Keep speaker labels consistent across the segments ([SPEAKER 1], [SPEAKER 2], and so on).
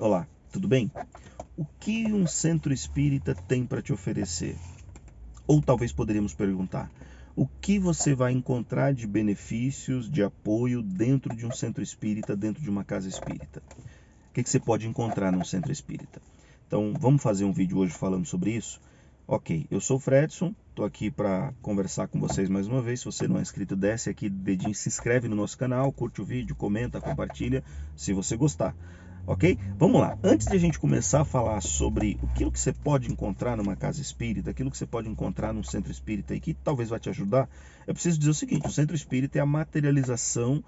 [SPEAKER 1] Olá, tudo bem? O que um centro espírita tem para te oferecer? Ou talvez poderíamos perguntar, o que você vai encontrar de benefícios, de apoio dentro de um centro espírita, dentro de uma casa espírita? O que você pode encontrar num centro espírita? Então, vamos fazer um vídeo hoje falando sobre isso? Ok, eu sou o Fredson, estou aqui para conversar com vocês mais uma vez. Se você não é inscrito, desce aqui, dedinho, se inscreve no nosso canal, curte o vídeo, comenta, compartilha, se você gostar. Ok? Vamos lá. Antes de a gente começar a falar sobre aquilo que você pode encontrar numa casa espírita, aquilo que você pode encontrar num centro espírita e que talvez vai te ajudar, eu preciso dizer o seguinte: o centro espírita é a materialização,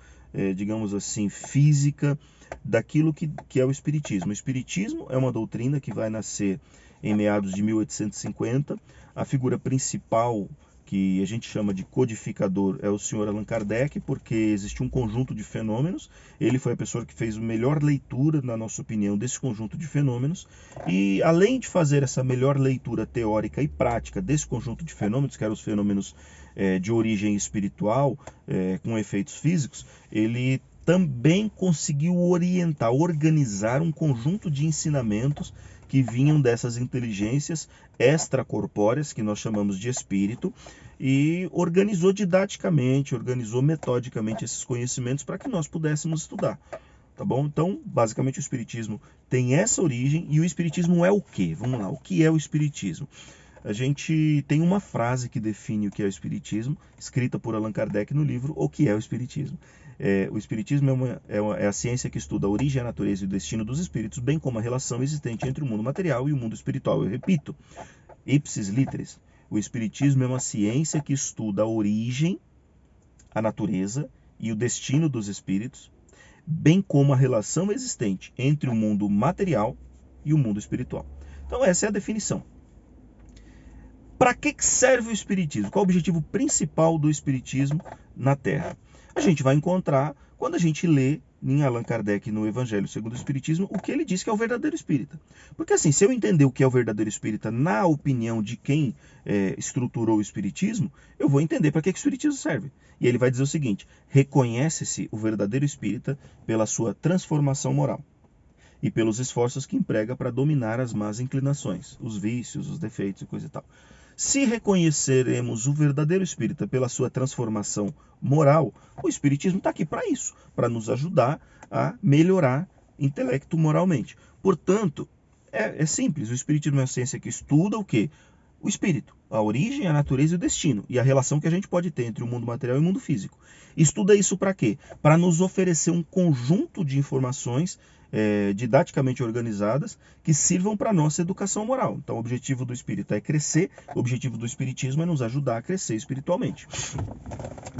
[SPEAKER 1] digamos assim, física daquilo que é o espiritismo. O espiritismo é uma doutrina que vai nascer em meados de 1850. A figura principal que a gente chama de codificador é o senhor Allan Kardec, porque existe um conjunto de fenômenos. Ele foi a pessoa que fez a melhor leitura, na nossa opinião, desse conjunto de fenômenos. E além de fazer essa melhor leitura teórica e prática desse conjunto de fenômenos, que eram os fenômenos de origem espiritual, com efeitos físicos, ele também conseguiu orientar, organizar um conjunto de ensinamentos que vinham dessas inteligências extracorpóreas, que nós chamamos de espírito, e organizou didaticamente, organizou metodicamente esses conhecimentos para que nós pudéssemos estudar. Tá bom? Então, basicamente, o espiritismo tem essa origem. E o espiritismo é o quê? Vamos lá, o que é o espiritismo? A gente tem uma frase que define o que é o espiritismo, escrita por Allan Kardec no livro O que é o Espiritismo. O espiritismo é a ciência que estuda a origem, a natureza e o destino dos espíritos, bem como a relação existente entre o mundo material e o mundo espiritual. Eu repito, ipsis literis, o espiritismo é uma ciência que estuda a origem, a natureza e o destino dos espíritos, bem como a relação existente entre o mundo material e o mundo espiritual. Então essa é a definição. Para que serve o espiritismo? Qual é o objetivo principal do espiritismo na Terra? A gente vai encontrar quando a gente lê em Allan Kardec no Evangelho segundo o Espiritismo o que ele diz que é o verdadeiro espírita. Porque assim, se eu entender o que é o verdadeiro espírita na opinião de quem estruturou o espiritismo, eu vou entender para que o espiritismo serve. E ele vai dizer o seguinte: reconhece-se o verdadeiro espírita pela sua transformação moral e pelos esforços que emprega para dominar as más inclinações, os vícios, os defeitos e coisa e tal. Se reconheceremos o verdadeiro espírita pela sua transformação moral, o espiritismo está aqui para isso, para nos ajudar a melhorar intelecto moralmente. Portanto, é simples, o espiritismo é uma ciência que estuda o quê? O espírito, a origem, a natureza e o destino, e a relação que a gente pode ter entre o mundo material e o mundo físico. Estuda isso para quê? Para nos oferecer um conjunto de informações didaticamente organizadas que sirvam para a nossa educação moral. Então, o objetivo do espírito é crescer, o objetivo do espiritismo é nos ajudar a crescer espiritualmente.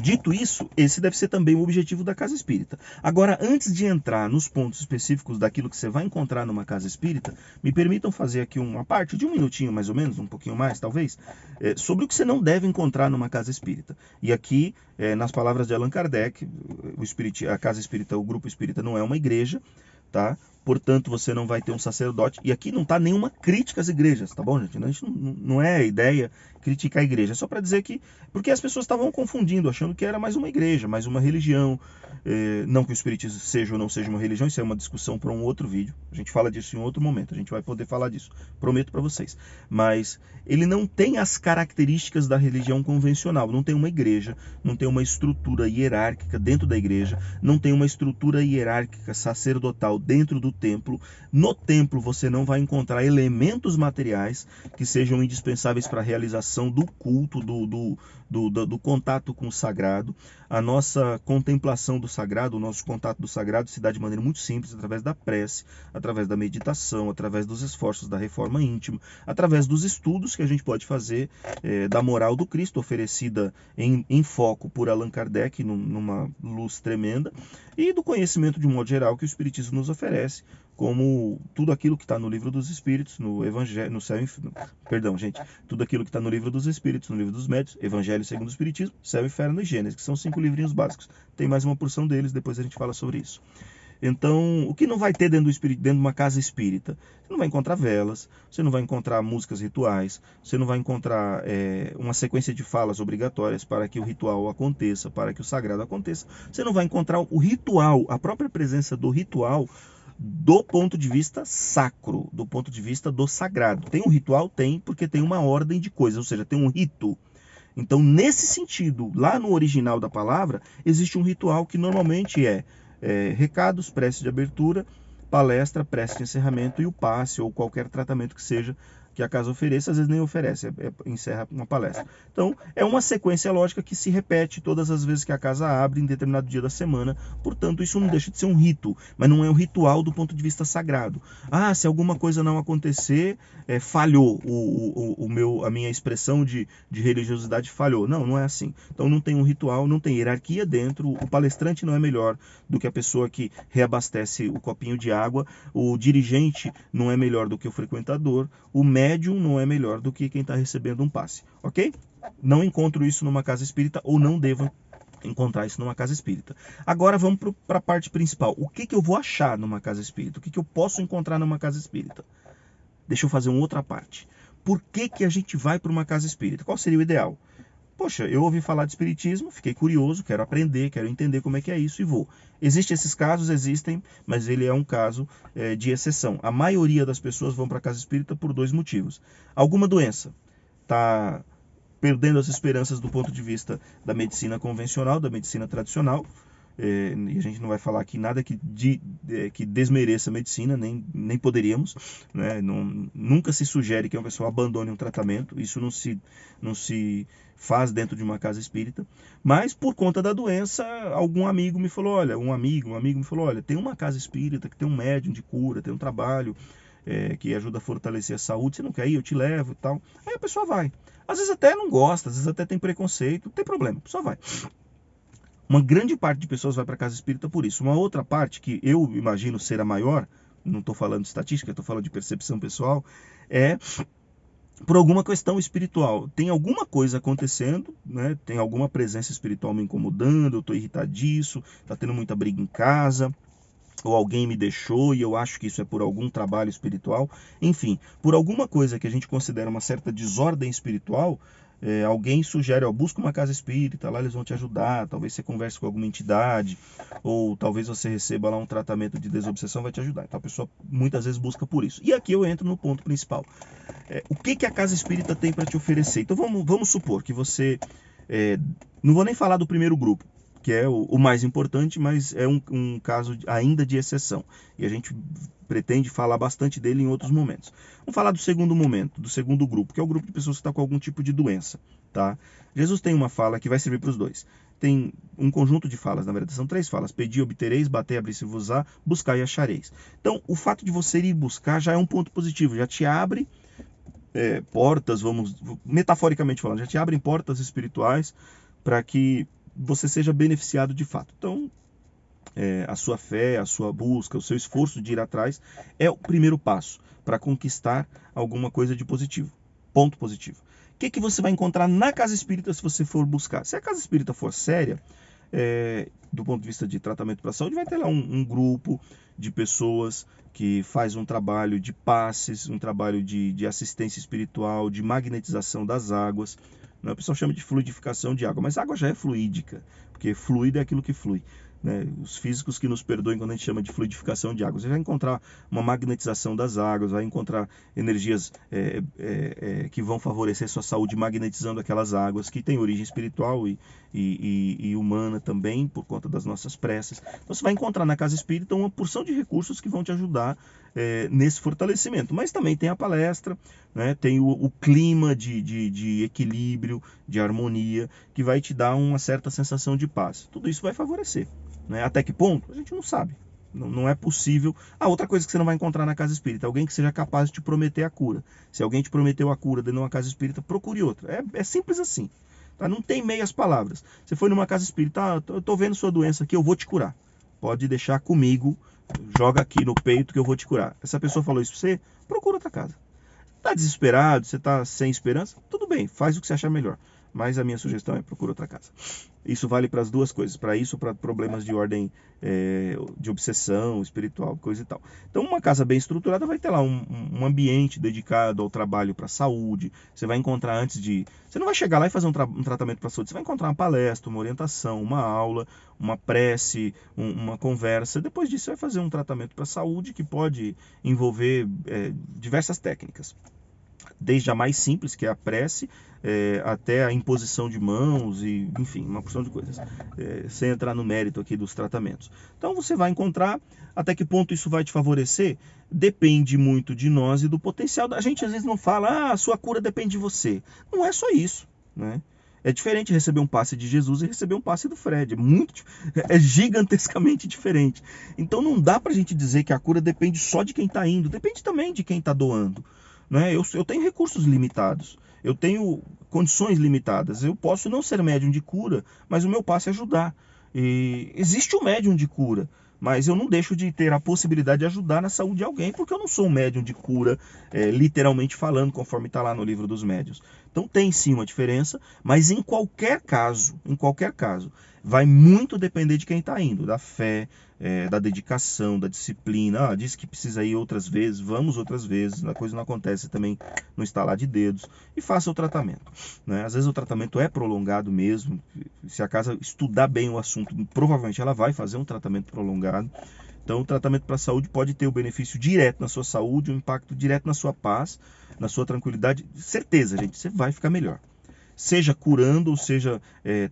[SPEAKER 1] Dito isso, esse deve ser também o objetivo da casa espírita. Agora, antes de entrar nos pontos específicos daquilo que você vai encontrar numa casa espírita, me permitam fazer aqui uma parte de um minutinho mais ou menos, um pouquinho mais talvez, sobre o que você não deve encontrar numa casa espírita. E aqui, nas palavras de Allan Kardec, a casa espírita, o grupo espírita não é uma igreja, tá? Portanto, você não vai ter um sacerdote. E aqui não está nenhuma crítica às igrejas, tá bom, gente? A gente não é a ideia criticar a igreja. É só para dizer que... Porque as pessoas estavam confundindo, achando que era mais uma igreja, mais uma religião. Não que o espiritismo seja ou não seja uma religião, isso é uma discussão para um outro vídeo. A gente fala disso em outro momento, a gente vai poder falar disso. Prometo para vocês. Mas ele não tem as características da religião convencional. Não tem uma igreja, não tem uma estrutura hierárquica dentro da igreja, não tem uma estrutura hierárquica sacerdotal dentro do templo. No templo você não vai encontrar elementos materiais que sejam indispensáveis para a realização do culto, do contato com o sagrado. A nossa contemplação do sagrado, o nosso contato do sagrado se dá de maneira muito simples, através da prece, através da meditação, através dos esforços da reforma íntima, através dos estudos que a gente pode fazer da moral do Cristo, oferecida em foco por Allan Kardec, numa luz tremenda, e do conhecimento de um modo geral que o Espiritismo nos oferece, como tudo aquilo que está no Livro dos Espíritos, no Evangelho, no Céu, perdão, gente, tudo aquilo que está no Livro dos Espíritos, no Livro dos Médiuns, Evangelho segundo o Espiritismo, Céu, Inferno e Gênesis, que são 5 livrinhos básicos. Tem mais uma porção deles, depois a gente fala sobre isso. Então, o que não vai ter dentro de uma casa espírita? Você não vai encontrar velas, você não vai encontrar músicas rituais, você não vai encontrar uma sequência de falas obrigatórias para que o ritual aconteça, para que o sagrado aconteça. Você não vai encontrar o ritual, a própria presença do ritual do ponto de vista sacro, do ponto de vista do sagrado. Tem um ritual? Tem, porque tem uma ordem de coisas, ou seja, tem um rito. Então, nesse sentido, lá no original da palavra, existe um ritual que normalmente é recados, prece de abertura, palestra, prece de encerramento e o passe ou qualquer tratamento que seja que a casa ofereça, às vezes nem oferece, encerra uma palestra. Então, é uma sequência lógica que se repete todas as vezes que a casa abre em determinado dia da semana, portanto, isso não deixa de ser um rito, mas não é um ritual do ponto de vista sagrado. Ah, se alguma coisa não acontecer, falhou, a minha expressão de religiosidade falhou. Não, não é assim. Então, não tem um ritual, não tem hierarquia dentro, o palestrante não é melhor do que a pessoa que reabastece o copinho de água, o dirigente não é melhor do que o frequentador, o médium não é melhor do que quem está recebendo um passe, ok? Não encontro isso numa casa espírita ou não devo encontrar isso numa casa espírita. Agora vamos para a parte principal. O que eu vou achar numa casa espírita? O que eu posso encontrar numa casa espírita? Deixa eu fazer uma outra parte. Por que a gente vai para uma casa espírita? Qual seria o ideal? Poxa, eu ouvi falar de espiritismo, fiquei curioso, quero aprender, quero entender como é que é isso e vou. Existem esses casos? Existem, mas ele é um caso de exceção. A maioria das pessoas vão para a casa espírita por dois motivos. Alguma doença, está perdendo as esperanças do ponto de vista da medicina convencional, da medicina tradicional, e a gente não vai falar aqui nada que desmereça a medicina, nem poderíamos, né? Nunca se sugere que uma pessoa abandone um tratamento, isso não se faz dentro de uma casa espírita, mas por conta da doença, algum amigo me falou, olha, um amigo me falou, olha, tem uma casa espírita que tem um médium de cura, tem um trabalho que ajuda a fortalecer a saúde, você não quer ir, eu te levo e tal. Aí a pessoa vai. Às vezes até não gosta, às vezes até tem preconceito, não tem problema, a pessoa vai. Uma grande parte de pessoas vai para a casa espírita por isso. Uma outra parte, que eu imagino ser a maior, não estou falando de estatística, estou falando de percepção pessoal, é por alguma questão espiritual. Tem alguma coisa acontecendo, né? Tem alguma presença espiritual me incomodando, eu estou irritadiço, está tendo muita briga em casa, ou alguém me deixou e eu acho que isso é por algum trabalho espiritual. Enfim, por alguma coisa que a gente considera uma certa desordem espiritual, alguém sugere, busca uma casa espírita, lá eles vão te ajudar, talvez você converse com alguma entidade, ou talvez você receba lá um tratamento de desobsessão, vai te ajudar. Então a pessoa muitas vezes busca por isso. E aqui eu entro no ponto principal. O que a casa espírita tem para te oferecer? Então vamos supor que você... não vou nem falar do primeiro grupo, que é o mais importante, mas é um caso ainda de exceção. E a gente pretende falar bastante dele em outros momentos. Vamos falar do segundo momento, do segundo grupo, que é o grupo de pessoas que está com algum tipo de doença. Tá? Jesus tem uma fala que vai servir para os dois. Tem um conjunto de falas, na verdade são 3 falas. Pedi, obtereis, batei, abri-se-vos-á, buscai e achareis. Então, o fato de você ir buscar já é um ponto positivo, já te abre portas, metaforicamente falando, já te abrem portas espirituais para que você seja beneficiado de fato. Então, a sua fé, a sua busca, o seu esforço de ir atrás é o primeiro passo para conquistar alguma coisa de positivo. Ponto positivo. O que você vai encontrar na casa espírita se você for buscar? Se a casa espírita for séria, do ponto de vista de tratamento para a saúde, vai ter lá um grupo de pessoas que faz um trabalho de passes, um trabalho de assistência espiritual, de magnetização das águas. O pessoal chama de fluidificação de água, mas a água já é fluídica, porque fluido é aquilo que flui. Né? Os físicos que nos perdoem quando a gente chama de fluidificação de água. Você vai encontrar uma magnetização das águas, vai encontrar energias que vão favorecer sua saúde magnetizando aquelas águas, que têm origem espiritual e humana também, por conta das nossas preces. Então você vai encontrar na casa espírita uma porção de recursos que vão te ajudar nesse fortalecimento. Mas também tem a palestra, né? Tem o clima de equilíbrio, de harmonia, que vai te dar uma certa sensação de paz. Tudo isso vai favorecer. Né? Até que ponto? A gente não sabe. Não é possível. Outra coisa que você não vai encontrar na casa espírita, alguém que seja capaz de te prometer a cura. Se alguém te prometeu a cura dentro de uma casa espírita, procure outra. É simples assim. Tá? Não tem meias palavras. Você foi numa casa espírita, eu estou vendo sua doença aqui, eu vou te curar. Pode deixar comigo, joga aqui no peito que eu vou te curar. Essa pessoa falou isso para você, procura outra casa. Está desesperado, você está sem esperança? Tudo bem, faz o que você achar melhor. mas a minha sugestão é procura outra casa. Isso vale para as duas coisas, para isso, para problemas de ordem de obsessão espiritual, coisa e tal. Então, uma casa bem estruturada vai ter lá um ambiente dedicado ao trabalho para a saúde. Você vai encontrar antes de... Você não vai chegar lá e fazer um tratamento para a saúde, você vai encontrar uma palestra, uma orientação, uma aula, uma prece, uma conversa. Depois disso, você vai fazer um tratamento para a saúde que pode envolver diversas técnicas. Desde a mais simples, que é a prece, até a imposição de mãos e, enfim, uma porção de coisas, sem entrar no mérito aqui dos tratamentos. Então você vai encontrar até que ponto isso vai te favorecer, depende muito de nós e do potencial. A gente às vezes não fala, a sua cura depende de você. Não é só isso, né? É diferente receber um passe de Jesus e receber um passe do Fred. É gigantescamente diferente. Então não dá pra gente dizer que a cura depende só de quem está indo, depende também de quem está doando. Né? Eu tenho recursos limitados, eu tenho condições limitadas, eu posso não ser médium de cura, mas o meu passe é ajudar. E existe o médium de cura, mas eu não deixo de ter a possibilidade de ajudar na saúde de alguém, porque eu não sou um médium de cura, literalmente falando, conforme está lá no livro dos médiuns. Então tem sim uma diferença, mas em qualquer caso, vai muito depender de quem está indo, da fé, da dedicação, da disciplina. Disse que precisa ir outras vezes, vamos outras vezes, a coisa não acontece também no estalar de dedos, e faça o tratamento. Né? Às vezes o tratamento é prolongado mesmo, se a casa estudar bem o assunto, provavelmente ela vai fazer um tratamento prolongado. Então o tratamento para a saúde pode ter o benefício direto na sua saúde, um impacto direto na sua paz, na sua tranquilidade. Certeza, gente, você vai ficar melhor. Seja curando, ou seja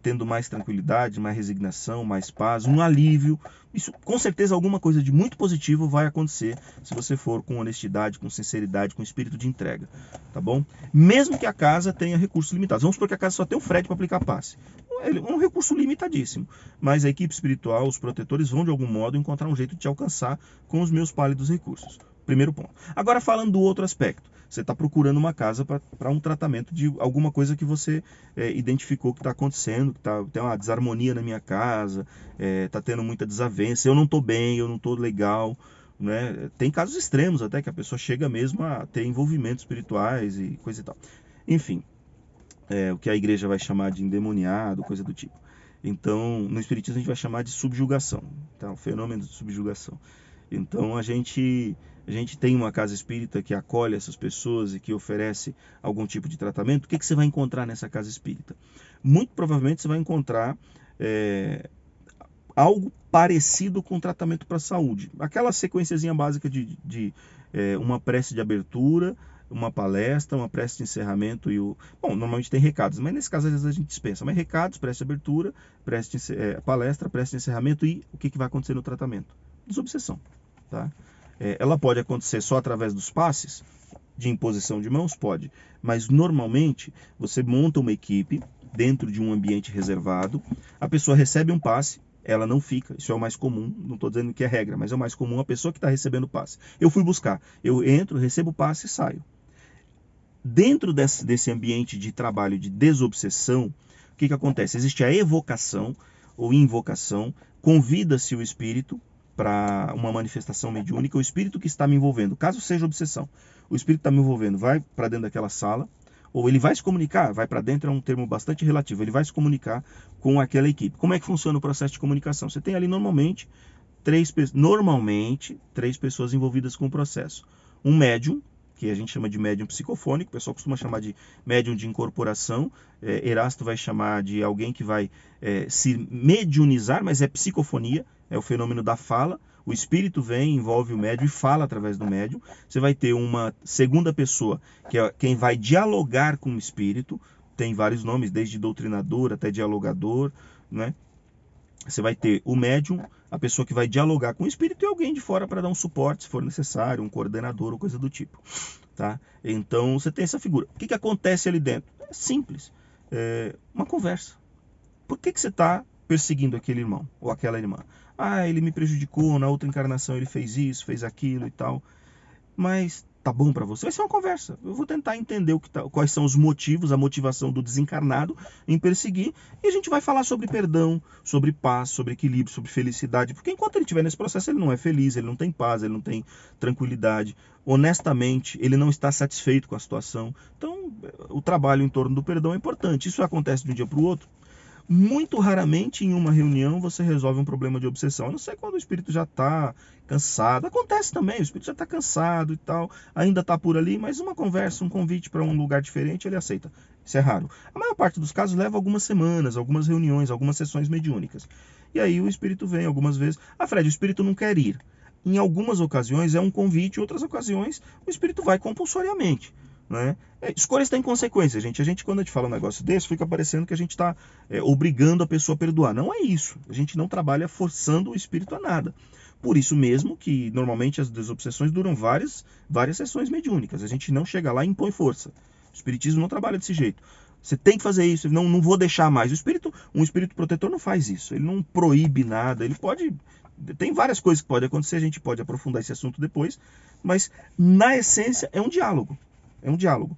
[SPEAKER 1] tendo mais tranquilidade, mais resignação, mais paz, um alívio. Isso, com certeza, alguma coisa de muito positivo vai acontecer se você for com honestidade, com sinceridade, com espírito de entrega, tá bom? Mesmo que a casa tenha recursos limitados. Vamos supor que a casa só tem o Fred para aplicar passe. É um recurso limitadíssimo, mas a equipe espiritual, os protetores vão de algum modo encontrar um jeito de te alcançar com os meus pálidos recursos. Primeiro ponto. Agora falando do outro aspecto, você está procurando uma casa para um tratamento de alguma coisa que você identificou que está acontecendo, que tem uma desarmonia na minha casa, está tendo muita desavença, eu não estou bem, eu não estou legal. Né? Tem casos extremos até que a pessoa chega mesmo a ter envolvimentos espirituais e coisa e tal. Enfim, o que a igreja vai chamar de endemoniado, coisa do tipo. Então, no espiritismo a gente vai chamar de subjugação, tá? O fenômeno de subjugação. Então a gente tem uma casa espírita que acolhe essas pessoas e que oferece algum tipo de tratamento. O que você vai encontrar nessa casa espírita? Muito provavelmente você vai encontrar algo parecido com tratamento para a saúde. Aquela sequenciazinha básica de uma prece de abertura, uma palestra, uma prece de encerramento e Bom, normalmente tem recados, mas nesse caso às vezes a gente dispensa. Mas recados, prece de abertura, palestra, prece de encerramento e o que vai acontecer no tratamento? Desobsessão. Tá? Ela pode acontecer só através dos passes, de imposição de mãos? Pode. Mas normalmente você monta uma equipe dentro de um ambiente reservado, a pessoa recebe um passe, ela não fica, isso é o mais comum, não estou dizendo que é regra, mas é o mais comum a pessoa que está recebendo o passe. Eu fui buscar, eu entro, recebo o passe e saio. Dentro desse ambiente de trabalho de desobsessão, o que acontece? Existe a evocação ou invocação, convida-se o espírito para uma manifestação mediúnica, o espírito que está me envolvendo, caso seja obsessão, o espírito está me envolvendo, vai para dentro daquela sala, ou ele vai se comunicar, vai para dentro é um termo bastante relativo, ele vai se comunicar com aquela equipe. Como é que funciona o processo de comunicação? Você tem ali normalmente três pessoas envolvidas com o processo. Um médium, que a gente chama de médium psicofônico, o pessoal costuma chamar de médium de incorporação, Erasto vai chamar de alguém que vai se mediunizar, mas é psicofonia, é o fenômeno da fala, o espírito vem, envolve o médium e fala através do médium. Você vai ter uma segunda pessoa, que é quem vai dialogar com o espírito, tem vários nomes, desde doutrinador até dialogador, né? Você vai ter o médium, a pessoa que vai dialogar com o espírito e alguém de fora para dar um suporte, se for necessário, um coordenador ou coisa do tipo. Tá? Então você tem essa figura. O que acontece ali dentro? É simples. Uma conversa. Por que você está perseguindo aquele irmão ou aquela irmã? Ele me prejudicou, na outra encarnação ele fez isso, fez aquilo e tal. Mas tá bom para você? Vai ser uma conversa. Eu vou tentar entender quais são os motivos, a motivação do desencarnado em perseguir. E a gente vai falar sobre perdão, sobre paz, sobre equilíbrio, sobre felicidade. Porque enquanto ele estiver nesse processo, ele não é feliz, ele não tem paz, ele não tem tranquilidade. Honestamente, ele não está satisfeito com a situação. Então, o trabalho em torno do perdão é importante. Isso acontece de um dia para o outro? Muito raramente em uma reunião você resolve um problema de obsessão. A não ser quando o espírito já está cansado. Acontece também, o espírito já está cansado e tal, ainda está por ali, mas uma conversa, um convite para um lugar diferente, ele aceita. Isso é raro. A maior parte dos casos leva algumas semanas, algumas reuniões, algumas sessões mediúnicas. E aí o espírito vem algumas vezes. Ah, Fred, o espírito não quer ir. Em algumas ocasiões é um convite, em outras ocasiões o espírito vai compulsoriamente. Né? Escolhas têm consequências, gente. Quando a gente fala um negócio desse, fica parecendo que a gente está obrigando a pessoa a perdoar. Não é isso. A gente não trabalha forçando o espírito a nada. Por isso mesmo que normalmente as desobsessões duram várias sessões mediúnicas. A gente não chega lá e impõe força. O espiritismo não trabalha desse jeito. Você tem que fazer isso, não vou deixar mais. Um espírito protetor não faz isso. Ele não proíbe nada. Ele pode... Tem várias coisas que podem acontecer, a gente pode aprofundar esse assunto depois. Mas, na essência, é um diálogo. É um diálogo.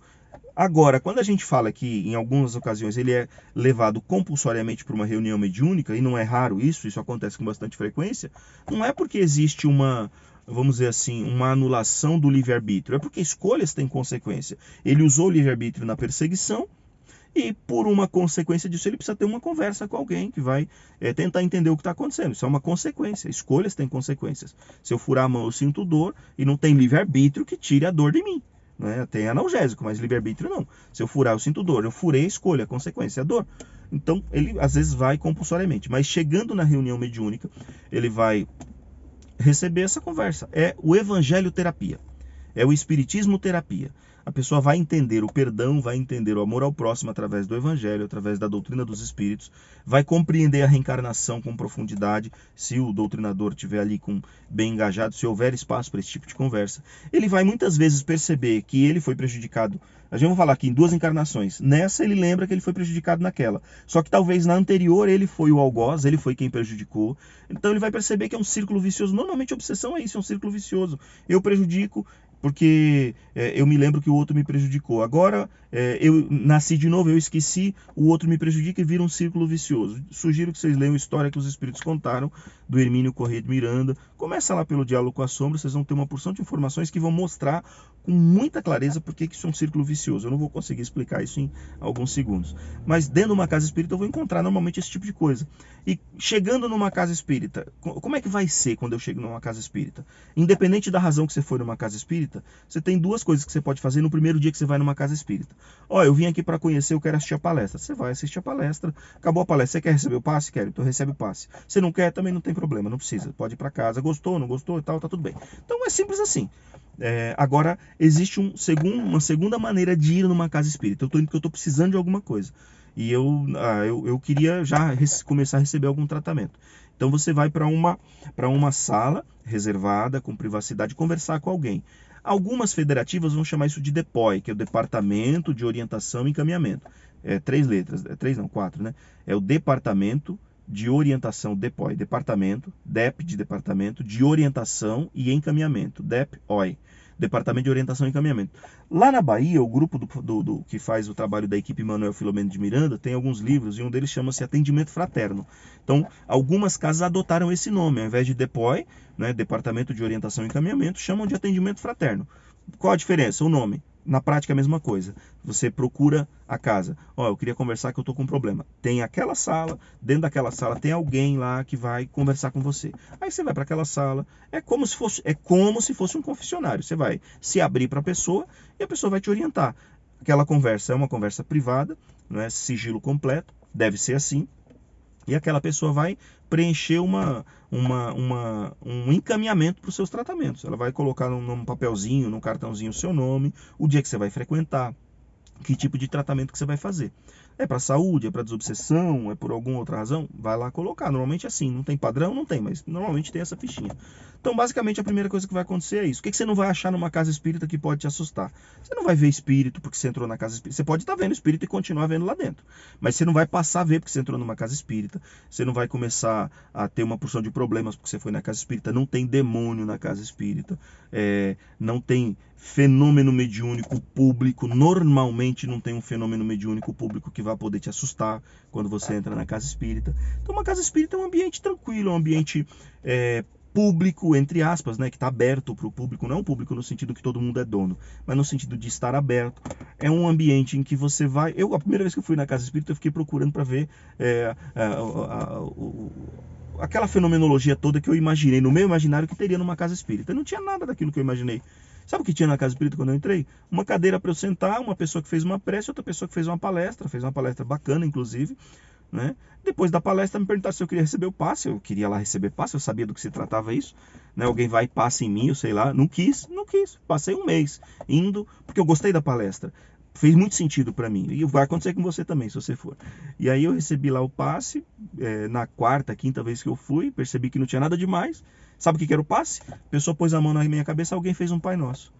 [SPEAKER 1] Agora, quando a gente fala que em algumas ocasiões ele é levado compulsoriamente para uma reunião mediúnica, e não é raro isso acontece com bastante frequência, não é porque existe uma, vamos dizer assim, uma anulação do livre-arbítrio, é porque escolhas têm consequência. Ele usou o livre-arbítrio na perseguição, e por uma consequência disso ele precisa ter uma conversa com alguém que vai tentar entender o que está acontecendo. Isso é uma consequência, escolhas têm consequências. Se eu furar a mão eu sinto dor, e não tem livre-arbítrio que tire a dor de mim. Né? Tem analgésico, mas livre-arbítrio não. Se eu furar, eu sinto dor. Eu furei, a escolha, a consequência é a dor. Então, ele às vezes vai compulsoriamente. Mas chegando na reunião mediúnica, ele vai receber essa conversa. É o evangelho terapia. É o espiritismo terapia. A pessoa vai entender o perdão, vai entender o amor ao próximo através do evangelho, através da doutrina dos espíritos, vai compreender a reencarnação com profundidade, se o doutrinador estiver ali bem engajado, se houver espaço para esse tipo de conversa. Ele vai muitas vezes perceber que ele foi prejudicado. A gente vai falar aqui em 2 encarnações. Nessa ele lembra que ele foi prejudicado naquela. Só que talvez na anterior ele foi o algoz, ele foi quem prejudicou. Então ele vai perceber que é um círculo vicioso. Normalmente a obsessão é isso, é um círculo vicioso. Eu prejudico porque eu me lembro que o outro me prejudicou. Agora eu nasci de novo, eu esqueci, o outro me prejudica e vira um círculo vicioso. Sugiro que vocês leiam a história que os espíritos contaram do Hermínio Corrêa de Miranda. Começa lá pelo Diálogo com a Sombra, vocês vão ter uma porção de informações que vão mostrar com muita clareza porque isso é um círculo vicioso. Eu não vou conseguir explicar isso em alguns segundos. Mas dentro de uma casa espírita eu vou encontrar normalmente esse tipo de coisa. E chegando numa casa espírita, como é que vai ser quando eu chego numa casa espírita? Independente da razão que você for numa casa espírita, você tem 2 coisas que você pode fazer no primeiro dia que você vai numa casa espírita. Ó, eu vim aqui para conhecer, eu quero assistir a palestra. Você vai assistir a palestra, acabou a palestra. Você quer receber o passe? Quero, então recebe o passe. Você não quer, também não tem problema, não precisa. Pode ir para casa. Gostou, não gostou e tal, tá tudo bem. Então é simples assim. Agora, existe uma segunda maneira de ir numa casa espírita. Eu estou indo porque eu estou precisando de alguma coisa. E eu queria já começar a receber algum tratamento. Então você vai para uma sala reservada, com privacidade, conversar com alguém. Algumas federativas vão chamar isso de DEPOI, que é o Departamento de Orientação e Encaminhamento. 3 letras, 3 não, 4, né? É o Departamento de Orientação, DEPOI, Departamento, DEP de Departamento de Orientação e Encaminhamento, DEP-OI. Departamento de Orientação e Encaminhamento. Lá na Bahia, o grupo que faz o trabalho da equipe Manuel Filomeno de Miranda tem alguns livros e um deles chama-se Atendimento Fraterno. Então, algumas casas adotaram esse nome, ao invés de DEPOI, né, Departamento de Orientação e Encaminhamento, chamam de Atendimento Fraterno. Qual a diferença? O nome. Na prática é a mesma coisa. Você procura a casa. Ó, eu queria conversar que eu estou com um problema. Tem aquela sala, dentro daquela sala tem alguém lá que vai conversar com você. Aí você vai para aquela sala, é como se fosse um confessionário. Você vai se abrir para a pessoa e a pessoa vai te orientar. Aquela conversa é uma conversa privada, não é sigilo completo, deve ser assim. E aquela pessoa vai preencher um encaminhamento para os seus tratamentos. Ela vai colocar num papelzinho, num cartãozinho o seu nome, o dia que você vai frequentar, que tipo de tratamento que você vai fazer. É para saúde, é para desobsessão, é por alguma outra razão? Vai lá colocar. Normalmente é assim, não tem padrão? Não tem, mas normalmente tem essa fichinha. Então, basicamente, a primeira coisa que vai acontecer é isso. O que você não vai achar numa casa espírita que pode te assustar? Você não vai ver espírito porque você entrou na casa espírita. Você pode estar vendo espírito e continuar vendo lá dentro. Mas você não vai passar a ver porque você entrou numa casa espírita. Você não vai começar a ter uma porção de problemas porque você foi na casa espírita. Não tem demônio na casa espírita. Não tem fenômeno mediúnico público. Normalmente não tem um fenômeno mediúnico público que vai poder te assustar quando você entra na casa espírita. Então, uma casa espírita é um ambiente tranquilo, é um ambiente público, entre aspas, né, que está aberto para o público, não é um público no sentido que todo mundo é dono, mas no sentido de estar aberto. É um ambiente em que você vai... A primeira vez que eu fui na Casa Espírita, eu fiquei procurando para ver aquela fenomenologia toda que eu imaginei, no meu imaginário, que teria numa Casa Espírita. Não tinha nada daquilo que eu imaginei. Sabe o que tinha na Casa Espírita quando eu entrei? Uma cadeira para eu sentar, uma pessoa que fez uma prece, outra pessoa que fez uma palestra bacana, inclusive, né? Depois da palestra me perguntaram se eu queria receber o passe. Eu queria lá receber passe, eu sabia do que se tratava isso, né? Alguém vai e passa em mim, eu sei lá. Não quis. Passei um mês indo, porque eu gostei da palestra. Fez muito sentido para mim. E vai acontecer com você também, se você for. E aí eu recebi lá o passe, na quarta, quinta vez que eu fui, percebi que não tinha nada demais. Sabe o que era o passe? A pessoa pôs a mão na minha cabeça, alguém fez um Pai Nosso.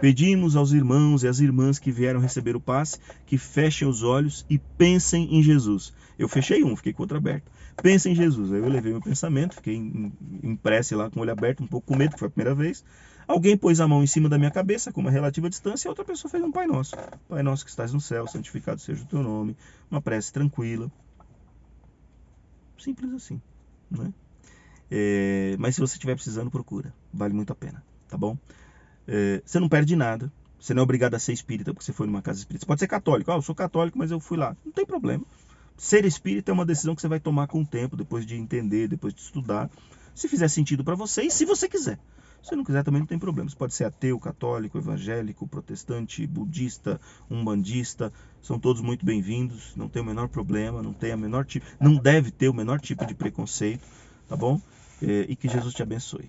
[SPEAKER 1] Pedimos aos irmãos e às irmãs que vieram receber o passe que fechem os olhos e pensem em Jesus. Eu fechei fiquei com o outro aberto. Pensem em Jesus. Aí eu levei meu pensamento, fiquei em prece lá com o olho aberto, um pouco com medo, que foi a primeira vez. Alguém pôs a mão em cima da minha cabeça com uma relativa distância e a outra pessoa fez um Pai Nosso. Pai Nosso que estás no céu, santificado seja o teu nome. Uma prece tranquila. Simples assim, né? Mas se você estiver precisando, procura. Vale muito a pena, tá bom? Você não perde nada. Você não é obrigado a ser espírita porque você foi numa casa espírita. Você pode ser católico. Eu sou católico, mas eu fui lá. Não tem problema. Ser espírita é uma decisão que você vai tomar com o tempo, depois de entender, depois de estudar. Se fizer sentido para você e se você quiser. Se não quiser, também não tem problema. Você pode ser ateu, católico, evangélico, protestante, budista, umbandista. São todos muito bem-vindos. Não tem o menor problema, não deve ter o menor tipo de preconceito, tá bom? E que Jesus te abençoe.